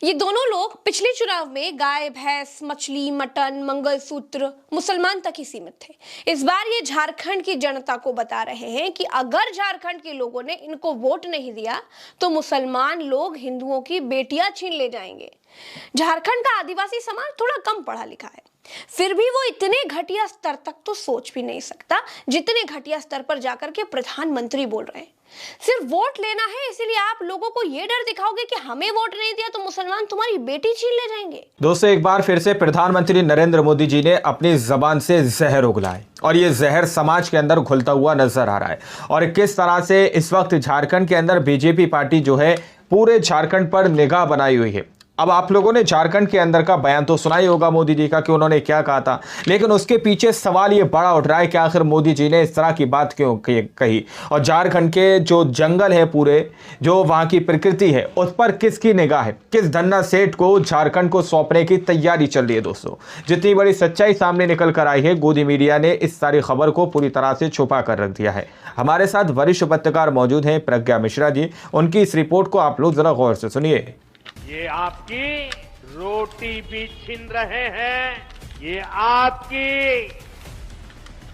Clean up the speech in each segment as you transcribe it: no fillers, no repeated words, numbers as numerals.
ये दोनों लोग पिछले चुनाव में गाय भैंस मछली मटन मंगलसूत्र मुसलमान तक ही सीमित थे। इस बार ये झारखंड की जनता को बता रहे हैं कि अगर झारखंड के लोगों ने इनको वोट नहीं दिया तो मुसलमान लोग हिंदुओं की बेटियां छीन ले जाएंगे। झारखंड का आदिवासी समाज थोड़ा कम पढ़ा लिखा है, फिर भी वो इतने घटिया स्तर तक तो सोच भी नहीं सकता जितने घटिया स्तर पर जाकर के प्रधानमंत्री बोल रहे हैं। सिर्फ वोट लेना है, इसीलिए आप लोगों को ये डर दिखाओगे कि हमें वोट नहीं दिया तो मुसलमान तुम्हारी बेटी छीन ले जाएंगे। दोस्तों, एक बार फिर से प्रधानमंत्री नरेंद्र मोदी जी ने अपनी जबान से जहर उगला है और ये जहर समाज के अंदर घुलता हुआ नजर आ रहा है। और किस तरह से इस वक्त झारखंड के अंदर बीजेपी पार्टी जो है पूरे झारखंड पर निगाह बनाई हुई है। अब आप लोगों ने झारखंड के अंदर का बयान तो सुना ही होगा मोदी जी का कि उन्होंने क्या कहा था, लेकिन उसके पीछे सवाल ये बड़ा उठ रहा है कि आखिर मोदी जी ने इस तरह की बात क्यों कही और झारखंड के जो जंगल है, पूरे जो वहां की प्रकृति है, उस पर किसकी निगाह है, किस धन्ना सेठ को झारखंड को सौंपने की तैयारी चल रही है। दोस्तों, जितनी बड़ी सच्चाई सामने निकल कर आई है, गोदी मीडिया ने इस सारी खबर को पूरी तरह से छुपा कर रख दिया है। हमारे साथ वरिष्ठ पत्रकार मौजूद हैं, प्रज्ञा मिश्रा जी। उनकी इस रिपोर्ट को आप लोग जरा गौर से सुनिए। ये आपकी रोटी भी छीन रहे हैं, ये आपकी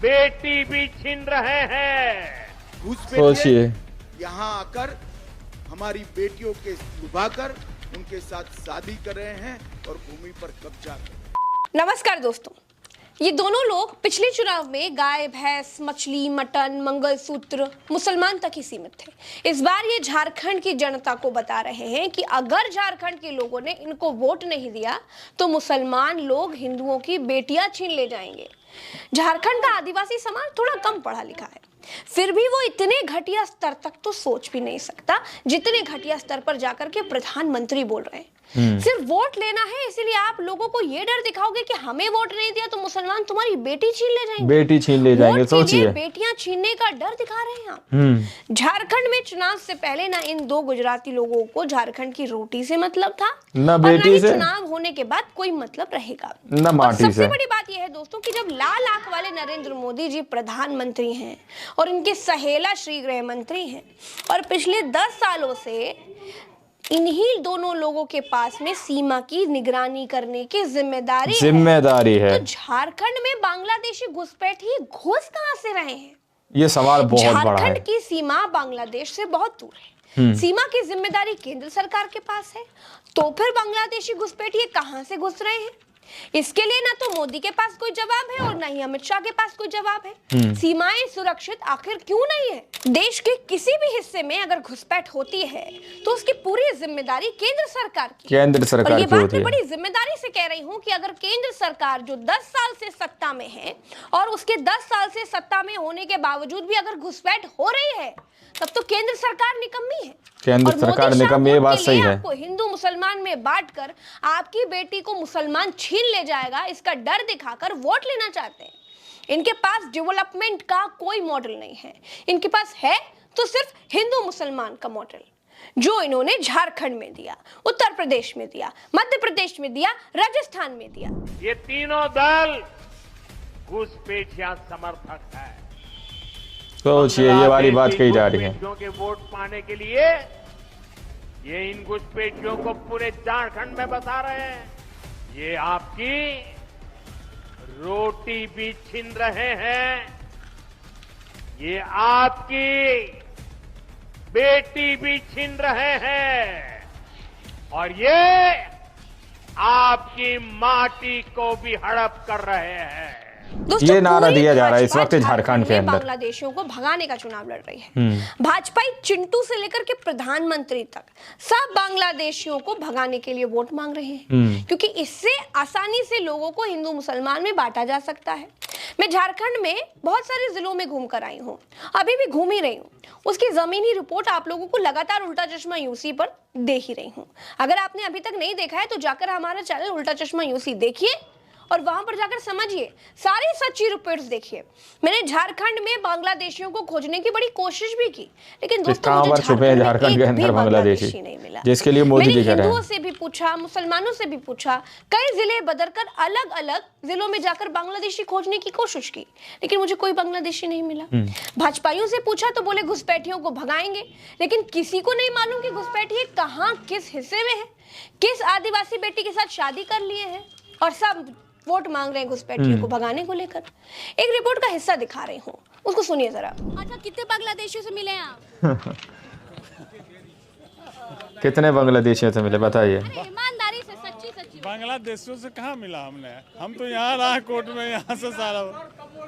बेटी भी छीन रहे हैं। सोचिए, यहाँ आकर हमारी बेटियों के लुभाकर उनके साथ शादी कर रहे हैं और भूमि पर कब्जा कर। नमस्कार दोस्तों, ये दोनों लोग पिछले चुनाव में गाय भैंस मछली मटन मंगलसूत्र मुसलमान तक ही सीमित थे। इस बार ये झारखंड की जनता को बता रहे हैं कि अगर झारखंड के लोगों ने इनको वोट नहीं दिया तो मुसलमान लोग हिंदुओं की बेटियां छीन ले जाएंगे। झारखंड का आदिवासी समाज थोड़ा कम पढ़ा लिखा है, फिर भी वो इतने घटिया स्तर तक तो सोच भी नहीं सकता जितने घटिया स्तर पर जाकर के प्रधानमंत्री बोल रहे हैं। सिर्फ वोट लेना है, इसीलिए आप लोगों को ये डर दिखाओगे कि हमें वोट नहीं दिया तो मुसलमान तुम्हारी बेटी छीन ले जाएंगे। सोचिए, बेटियां छीनने का डर दिखा रहे हैं आप। झारखंड में चुनाव से पहले ना इन दो गुजराती लोगों को झारखंड की रोटी से मतलब था, न बेटी से, चुनाव होने के बाद कोई मतलब रहेगा न माटी से। सबसे बड़ी बात यह है दोस्तों कि जब लाल आंख वाले नरेंद्र मोदी जी प्रधानमंत्री हैं और इनके सहेला श्री गृह मंत्री हैं और पिछले 10 सालों से इन्हीं दोनों लोगों के पास में सीमा की निगरानी करने की जिम्मेदारी है, तो झारखंड में बांग्लादेशी घुसपैठी घुस कहां से रहे हैं? ये सवाल बहुत बड़ा है। झारखंड की सीमा बांग्लादेश से बहुत दूर है, सीमा की जिम्मेदारी केंद्र सरकार के पास है, तो फिर बांग्लादेशी घुसपैठी कहां से घुस रहे हैं? इसके लिए ना तो मोदी के पास कोई जवाब है और ना ही अमित शाह के पास कोई जवाब है। सीमाएं सुरक्षित आखिर क्यों नहीं है? देश के किसी भी हिस्से में अगर घुसपैठ होती है तो उसकी पूरी जिम्मेदारी केंद्र सरकार की और ये बात मैं बड़ी जिम्मेदारी से कह रही हूँ कि अगर केंद्र सरकार जो 10 साल से सत्ता में है और उसके 10 साल से सत्ता में होने के बावजूद भी अगर घुसपैठ हो रही है तब तो केंद्र सरकार निकम्मी है। केंद्र सरकार निकम्मी, ये बात सही है। आपको हिंदू मुसलमान में बांटकर आपकी बेटी को मुसलमान छीन ले जाएगा, इसका डर दिखाकर वोट लेना चाहते हैं। इनके पास डेवलपमेंट का कोई मॉडल नहीं है, इनके पास है तो सिर्फ हिंदू मुसलमान का मॉडल, जो इन्होंने झारखंड में दिया, उत्तर प्रदेश में दिया, मध्य प्रदेश में दिया, राजस्थान में दिया। ये तीनों दल घुसपैठिया समर्थक है। सोचिए, ये वाली बात कही जा रही है। घुसपैठियों के वोट पाने के लिए ये इन घुसपैठियों को पूरे झारखंड में बसा रहे हैं। ये आपकी रोटी भी छीन रहे हैं, ये आपकी बेटी भी छीन रहे हैं और ये आपकी माटी को भी हड़प कर रहे हैं। ये नारा दिया जा रहा है इस वक्त झारखंड के अंदर। बांग्लादेशियों को भगाने का चुनाव लड़ रही है। भाजपा चिंटू से लेकर के प्रधानमंत्री तक सब बांग्लादेशियों को भगाने के लिए वोट मांग रहे हैं, क्योंकि इससे आसानी से लोगों को हिंदू मुसलमान में बांटा जा सकता है। मैं झारखंड में बहुत सारे जिलों में घूम कर आई हूँ, अभी भी घूम ही रही हूँ। उसकी जमीनी रिपोर्ट आप लोगों को लगातार उल्टा चश्मा यूसी पर दे ही रही हूँ। अगर आपने अभी तक नहीं देखा है तो जाकर हमारा चैनल उल्टा चश्मा यूसी देखिए और वहां पर जाकर समझिए, सारी सच्ची रिपोर्ट्स देखिए। मैंने झारखंड में बांग्लादेशियों को खोजने की बड़ी कोशिश भी की, लेकिन दोस्तों मुझे झारखंड के अंदर बांग्लादेशी नहीं मिला। जिसके लिए मोदी जी कह रहे हैं। हिंदुओं से भी पूछा, मुसलमानों से भी पूछा, कई जिले बदलकर अलग अलग जिलों में जाकर बांग्लादेशी खोजने की कोशिश की, लेकिन मुझे कोई बांग्लादेशी नहीं मिला। भाजपाइयों से पूछा तो बोले घुसपैठियों को भगाएंगे, लेकिन किसी को नहीं मालूम कि घुसपैठी कहाँ किस हिस्से में है। किस आदिवासी बेटी के साथ शादी कर लिए हैं और सब वोट मांग रहे हैं घुसपैठियों को भगाने को लेकर। एक रिपोर्ट का हिस्सा दिखा रही हूँ, उसको सुनिए जरा। अच्छा, कितने बांग्लादेशियों से मिले हैं आप? कितने बांग्लादेशियों से मिले बताइए? अरे ईमानदारी से, सच्ची सच्ची बांग्लादेशियों से कहाँ मिला हमने? हम तो यहाँ रहा कोर्ट में, यहाँ से सारा क्या बोल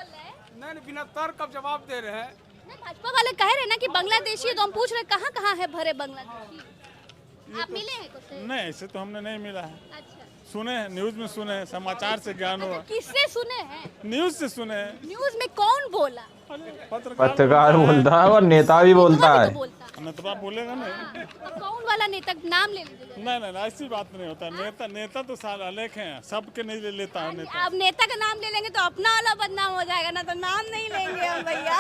रहे हैं? नहीं, बिना तर्क का जवाब दे रहे हैं। नहीं, भाजपा वाले कह रहे हैं ना कि बांग्लादेशी है, तो हम पूछ रहे कहाँ कहाँ है भरे बांग्लादेशी। आप मिले हैं कुछ? नहीं, ऐसे तो हमने नहीं मिला है। अच्छा, सुने हैं, न्यूज में सुने हैं, समाचार से ज्ञान हुआ। किससे सुने हैं? न्यूज से सुने हैं। न्यूज में कौन बोला? पत्रकार बोलता है और नेता भी बोलता नेता है। भी तो बोलता है। नेता बोलेगा नहीं। तो कौन वाला नेता, नाम ले लीजिए। नहीं, ऐसी बात नहीं होता। नेता तो सारा अलेख हैं, सबके नहीं ले लेता है नेता। अब नेता का नाम ले लेंगे तो अपना वाला बदनाम हो जाएगा ना, तो नाम नहीं लेंगे हम भैया।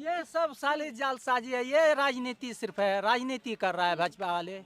ये सब साली जालसाजी है, ये राजनीति सिर्फ है, राजनीति कर रहा है भाजपा वाले,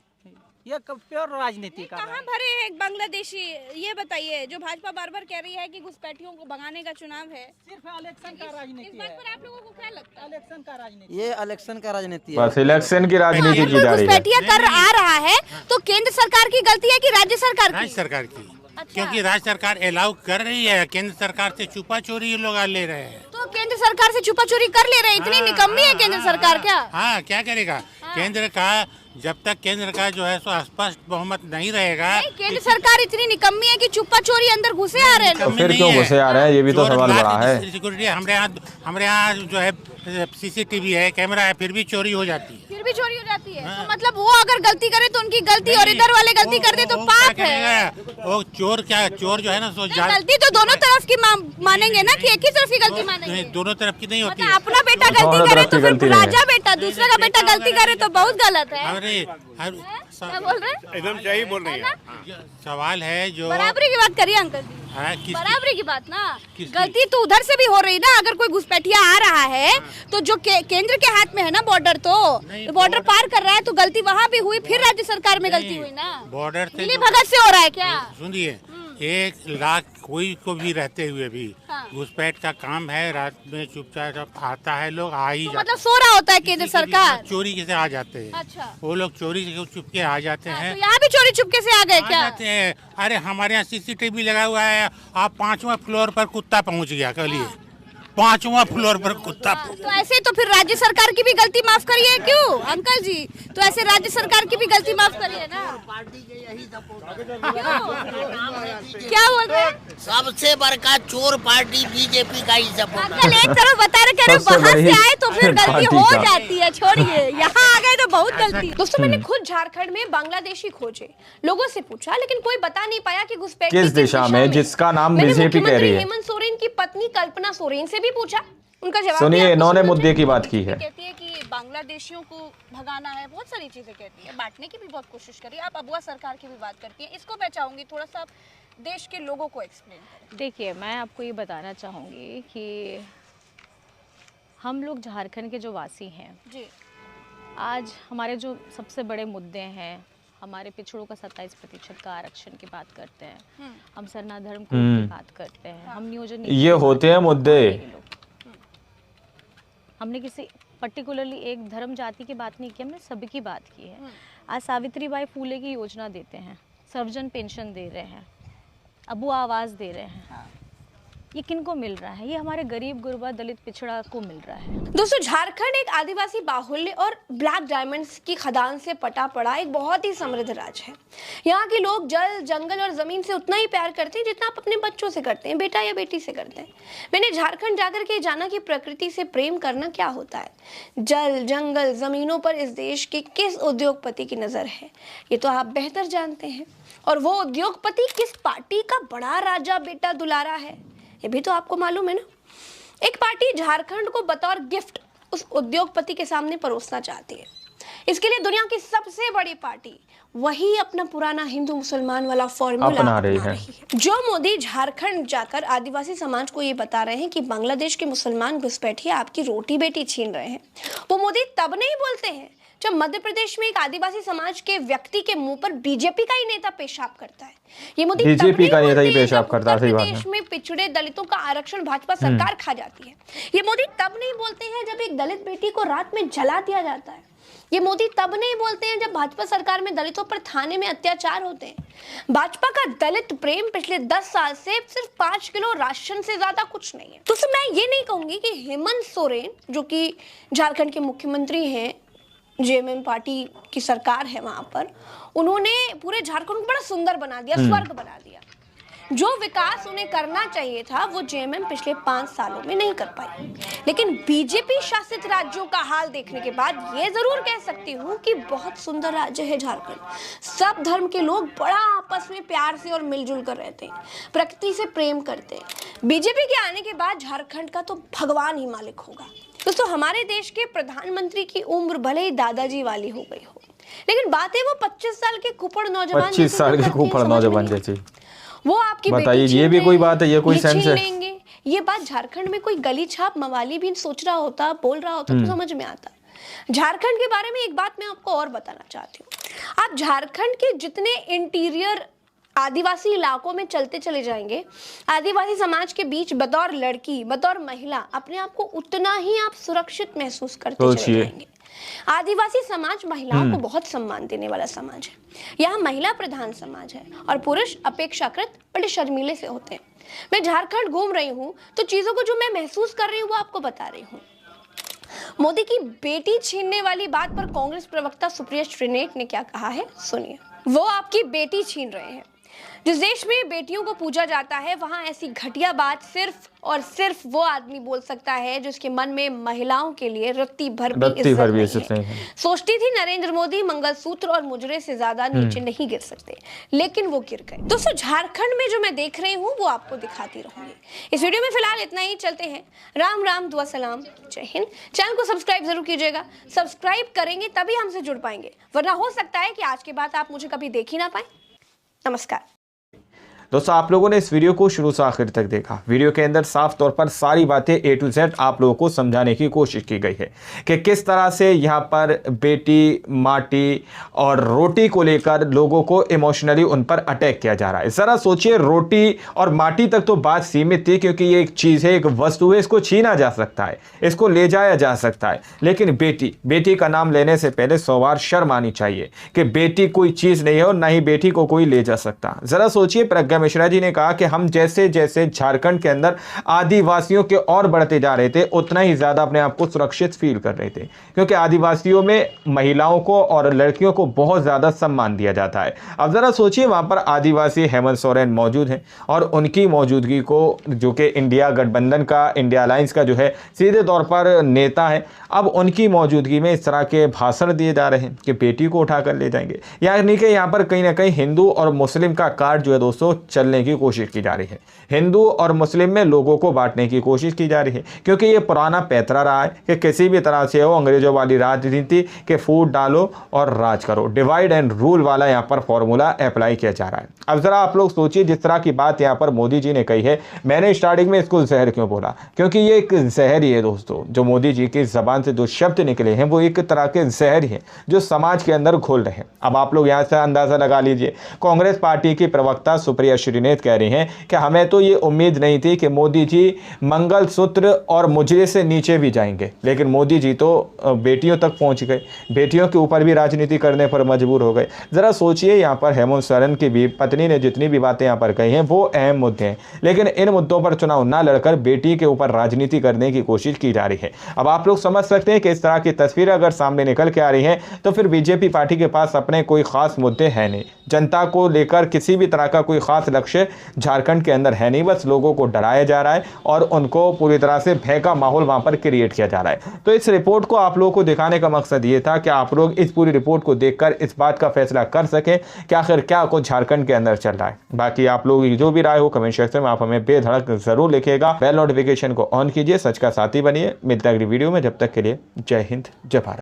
ये प्योर राजनीति कर रहा कहाँ है। भरे हैं एक बांग्लादेशी? ये बताइए, जो भाजपा बार बार कह रही है कि घुसपैठियों को भगाने का चुनाव है, सिर्फ इलेक्शन का इस राजनीति बात है, पर आप लोगों को क्या लगता है? इलेक्शन का राजनीति। ये इलेक्शन का राजनीति है। बस इलेक्शन की राजनीति की जा रही है। घुसपैठिया कर आ रहा है तो केंद्र सरकार की गलती है कि राज्य सरकार की? राज्य सरकार की। अच्छा। क्योंकि राज्य सरकार अलाउ कर रही है, केंद्र सरकार से छुपा चोरी ये लोग ले रहे हैं। तो केंद्र सरकार से छुपा चोरी कर ले रहे हैं, इतनी निकम्मी है केंद्र सरकार क्या? हाँ, क्या करेगा केंद्र का? जब तक केंद्र का जो है सो स्पष्ट बहुमत नहीं रहेगा। नहीं, केंद्र सरकार इतनी निकम्मी है कि छुपा चोरी अंदर घुसे आ रहे हैं तो लोग। फिर क्यों घुसे आ रहे हैं, ये भी तो सवाल बड़ा है। सिक्योरिटी हमारे यहाँ जो है सीसीटीवी है, कैमरा है, फिर भी चोरी हो जाती है। फिर भी चोरी हो जाती है। तो मतलब वो अगर गलती करे तो उनकी गलती और इधर वाले गलती कर दे तो पाप है। वो चोर जो है ना सो गलती तो दोनों तरफ की मानेंगे ना, कि एक ही तरफ की गलती मानेंगे? दोनों तरफ की नहीं होती मतलब है। अपना बेटा गलती करे तो फिर राजा बेटा, दूसरे का बेटा गलती करे तो बहुत गलत है। क्या बोल रहे हैं? एकदम सही बोल रही है। सवाल है जो बराबरी की बात करिए अंकल जी। बराबरी की बात ना, गलती तो उधर से भी हो रही ना। अगर कोई घुसपैठिया आ रहा है तो जो केंद्र के हाथ में है ना बॉर्डर, तो बॉर्डर पार कर रहा है तो गलती वहाँ भी हुई, फिर राज्य सरकार में गलती हुई ना। बॉर्डर से मिली भगत से हो रहा है क्या? सुनिए, 1 लाख कोई को भी रहते हुए भी घुसपैठ का काम है। रात में चुपचाप आता है लोग, आ ही तो मतलब सो रहा होता है केंद्र सरकार? चोरी से आ जाते हैं। अच्छा, वो लोग चोरी से चुपके आ जाते हैं। तो यहाँ भी चोरी चुपके से आ गए क्या? जाते हैं। अरे हमारे यहाँ सीसीटीवी लगा हुआ है। आप 5वां फ्लोर पर कुत्ता पहुँच गया, कहिए 5वां फ्लोर पर कुत्ता। तो ऐसे तो फिर राज्य सरकार की भी गलती माफ करिए। क्यों अंकल जी? तो ऐसे राज्य सरकार की भी गलती माफ करिए ना। क्या बोल रहे हैं? सबसे बड़का चोर पार्टी बीजेपी का ही सपोर्ट। अंकल एक तरफ बता रहे, कह रहे सबसे बाहर बड़ी से आए तो फिर गलती पार्टी हो का। जाती है, छोड़िए। यहाँ आ गए तो बहुत गलती। दोस्तों, मैंने खुद झारखंड में बांग्लादेशी खोजे, लोगों से पूछा, लेकिन कोई बता नहीं पाया कि घुसपैठी किस दिशा में, जिसका नाम मैंने बीजेपी कह मुख्यमंत्री रही है। हेमंत सोरेन की पत्नी कल्पना सोरेन से भी पूछा, उनका जवाब सुनिए, भी आपको इन्होंने सुनना मुद्दे की बात की है। कहती है कि बांग्लादेशियों को भगाना है, बहुत सारी चीजें कहती है, बांटने की भी बहुत कोशिश करी। आप अबुआ सरकार की भी बात करती है, इसको मैं चाहूंगी थोड़ा सा देश के लोगों को एक्सप्लेन करें। देखिए, मैं आपको ये बताना चाहूँगी कि हम लोग झारखंड के जो वासी हैं जी, आज हमारे जो सबसे बड़े मुद्दे हैं, हमारे पिछड़ों का 27% का आरक्षण की बात करते हैं, हम सरना धर्म कोड की बात करते हैं, हम नियोजन ये होते हैं मुद्दे। हमने किसी पर्टिकुलरली एक धर्म जाति की बात नहीं की, हमने सभी की बात की है। आज सावित्रीबाई फूले की योजना देते हैं, सर्वजन पेंशन दे रहे हैं, अबू आवास दे रहे हैं। ये किनको मिल रहा है? ये हमारे गरीब गुरबा दलित पिछड़ा को मिल रहा है। दोस्तों, झारखंड एक आदिवासी बाहुल्य और ब्लैक डायमंड्स की खदान से पटा पड़ा एक बहुत ही समृद्ध राज्य है। यहाँ के लोग जल, जंगल और जमीन से उतना ही प्यार करते हैं जितना आप अपने बच्चों से करते हैं, बेटा या बेटी से करते हैं। मैंने झारखंड जाकर के जाना कि प्रकृति से प्रेम करना क्या होता है। जल, जंगल, जमीनों पर इस देश के किस उद्योगपति की नजर है, ये तो आप बेहतर जानते हैं। और वो उद्योगपति किस पार्टी का बड़ा राजा बेटा दुलारा है, ये भी तो आपको मालूम है ना। एक पार्टी झारखंड को बतौर गिफ्ट उस उद्योगपति के सामने परोसना चाहती है। इसके लिए दुनिया की सबसे बड़ी पार्टी वही अपना पुराना हिंदू मुसलमान वाला फॉर्मूला अपना रही है। जो मोदी झारखंड जाकर आदिवासी समाज को ये बता रहे हैं कि बांग्लादेश के मुसलमान घुसपैठिए आपकी रोटी बेटी छीन रहे हैं, वो मोदी तब नहीं बोलते हैं जब मध्य प्रदेश में एक आदिवासी समाज के व्यक्ति के मुंह पर बीजेपी का ही नेता पेशाब करता है। ये मोदी बीजेपी का नेता ही पेशाब करता है। सही बात है। देश में पिछड़े दलितों का आरक्षण भाजपा सरकार खा जाती है। ये मोदी तब नहीं बोलते हैं जब एक दलित बेटी को रात में जला दिया जाता है। ये मोदी तब नहीं बोलते हैं जब भाजपा सरकार में दलितों पर थाने में अत्याचार होते हैं। भाजपा का दलित प्रेम पिछले 10 साल से सिर्फ 5 किलो राशन से ज्यादा कुछ नहीं है। तो फिर मैं ये नहीं कहूंगी कि हेमंत सोरेन, जो कि झारखंड के मुख्यमंत्री हैं, जेएमएम पार्टी की सरकार है वहां पर, उन्होंने पूरे झारखंड को बड़ा सुंदर बना दिया, स्वर्ग बना दिया। जो विकास उन्हें करना चाहिए था वो जेएमएम पिछले 5 सालों में नहीं कर पाई। लेकिन बीजेपी शासित राज्यों का हाल देखने के बाद ये जरूर कह सकती हूँ कि बहुत सुंदर राज्य है झारखंड। सब धर्म के लोग बड़ा आपस में प्यार से और मिलजुल कर रहते हैं, प्रकृति से प्रेम करते हैं। बीजेपी के आने के बाद झारखंड का तो भगवान ही मालिक होगा। दोस्तों, हमारे देश के प्रधानमंत्री की उम्र भले ही दादाजी वाली हो गई हो, लेकिन बात है वो 25 साल के कुपड़ नौजवान, 25 साल के कुपड़ नौजवान जैसी, वो आपकी बताइए, ये भी कोई बात है? ये कोई सेंस है? ये बात झारखंड में कोई गली छाप मवाली भी सोच रहा होता, बोल रहा होता तो समझ में आता। झारखंड के बारे में एक बात मैं आपको और बताना चाहती हूँ। आप झारखंड के जितने इंटीरियर आदिवासी इलाकों में चलते चले जाएंगे, आदिवासी समाज के बीच बतौर लड़की, बतौर महिला अपने आप को उतना ही आप सुरक्षित महसूस करते चले जाएंगे। आदिवासी समाज महिलाओं को बहुत सम्मान देने वाला समाज है। यहाँ महिला प्रधान समाज है और पुरुष अपेक्षाकृत बड़े शर्मीले से होते हैं। मैं झारखंड घूम रही हूँ तो चीजों को जो मैं महसूस कर रही हूँ वो आपको बता रही हूँ। मोदी की बेटी छीनने वाली बात पर कांग्रेस प्रवक्ता सुप्रिया श्रीनेट ने क्या कहा है, सुनिए। वो आपकी बेटी छीन रहे हैं। जिस देश में बेटियों को पूजा जाता है वहां ऐसी घटिया बात सिर्फ और सिर्फ वो आदमी बोल सकता है जिसके मन में महिलाओं के लिए रत्ती भर भी इज्जत नहीं है। सोचती थी नरेंद्र मोदी मंगलसूत्र और मुजरे से ज्यादा नीचे नहीं गिर सकते, लेकिन वो गिर गए। दोस्तों, झारखंड में जो मैं देख रही हूँ वो आपको दिखाती रहूंगी। इस वीडियो में फिलहाल इतना ही। चलते हैं। राम राम, दुआ सलाम, जय हिंद। चैनल को सब्सक्राइब जरूर कीजिएगा। सब्सक्राइब करेंगे तभी हमसे जुड़ पाएंगे, वरना हो सकता है कि आज के बाद आप मुझे कभी देख ही ना पाए। नमस्कार दोस्तों, आप लोगों ने इस वीडियो को शुरू से आखिर तक देखा। वीडियो के अंदर साफ तौर पर सारी बातें A to Z आप लोगों को समझाने की कोशिश की गई है कि किस तरह से यहाँ पर बेटी, माटी और रोटी को लेकर लोगों को इमोशनली उन पर अटैक किया जा रहा है। ज़रा सोचिए, रोटी और माटी तक तो बात सीमित थी क्योंकि ये एक चीज़ है, एक वस्तु है, इसको छीना जा सकता है, इसको ले जाया जा सकता है। लेकिन बेटी का नाम लेने से पहले 100 बार शर्म आनी चाहिए कि बेटी कोई चीज़ नहीं है और ना ही बेटी को कोई ले जा सकता। ज़रा सोचिए, प्रज्ञा मिश्रा जी ने कहा कि हम जैसे जैसे झारखंड के अंदर आदिवासियों के और बढ़ते जा रहे थे उतना ही ज्यादा अपने आप को सुरक्षित फील कर रहे थे, क्योंकि आदिवासियों में महिलाओं को और लड़कियों को बहुत ज्यादा सम्मान दिया जाता है। अब जरा सोचिए, वहां पर आदिवासी हेमंत सोरेन मौजूद हैं और उनकी मौजूदगी को, जो कि इंडिया गठबंधन का, इंडिया अलायंस का जो है सीधे तौर पर नेता है, अब उनकी मौजूदगी में इस तरह के भाषण दिए जा रहे हैं कि बेटी को उठाकर ले जाएंगे। यानी कि यहाँ पर कहीं ना कहीं हिंदू और मुस्लिम का कार्ड जो है दोस्तों चलने की कोशिश की जा रही है। हिंदू और मुस्लिम में लोगों को बांटने की कोशिश की जा रही है, क्योंकि ये पुराना पैतरा रहा है कि किसी भी तरह से हो अंग्रेजों वाली राजनीति के फूट डालो और राज करो, डिवाइड एंड रूल वाला यहाँ पर फॉर्मूला अप्लाई किया जा रहा है। अब जरा आप लोग सोचिए, जिस तरह की बात यहाँ पर मोदी जी ने कही है, मैंने स्टार्टिंग में इसको जहर क्यों बोला, क्योंकि ये एक जहर ही है दोस्तों। जो मोदी जी की जबान से जो शब्द निकले हैं वो एक तरह के जहर ही हैं जो समाज के अंदर घोल रहे हैं। अब आप लोग यहाँ से अंदाजा लगा लीजिए, कांग्रेस पार्टी की प्रवक्ता सुप्रिया श्रीनेत कह रही हैं कि हमें तो ये उम्मीद नहीं थी कि मोदी जी मंगलसूत्र और मुजरे से नीचे भी जाएंगे, लेकिन मोदी जी तो बेटियों तक पहुंच गए, बेटियों के ऊपर भी राजनीति करने पर मजबूर हो गए। जरा सोचिए, यहाँ पर हेमंत सोरेन की भी पत्नी ने जितनी भी बातें यहाँ पर कही हैं वो अहम मुद्दे हैं, लेकिन इन मुद्दों पर चुनाव ना लड़कर बेटी के ऊपर राजनीति करने की कोशिश की जा रही है। अब आप लोग समझ सकते हैं कि इस तरह की तस्वीर अगर सामने निकल के आ रही है तो फिर बीजेपी पार्टी के पास अपने कोई खास मुद्दे हैं नहीं, जनता को लेकर किसी भी तरह का कोई खास लक्ष्य झारखंड के अंदर है नहीं, बस लोगों को डराया जा रहा है और उनको पूरी तरह से भय का माहौल वहां पर क्रिएट किया जा रहा है। तो इस रिपोर्ट को आप लोगों को दिखाने का मकसद ये था कि आप लोग इस पूरी रिपोर्ट को देखकर इस बात का फैसला कर सकें कि आखिर क्या कुछ झारखंड के अंदर चल रहा है। बाकी आप लोग जो भी राय हो कमेंट सेक्शन में आप हमें बेधड़क जरूर लिखिएगा। बेल नोटिफिकेशन को ऑन कीजिए, सच का साथी बनिए। मिलते हैं अगली वीडियो में, जब तक के लिए जय हिंद, जय भारत।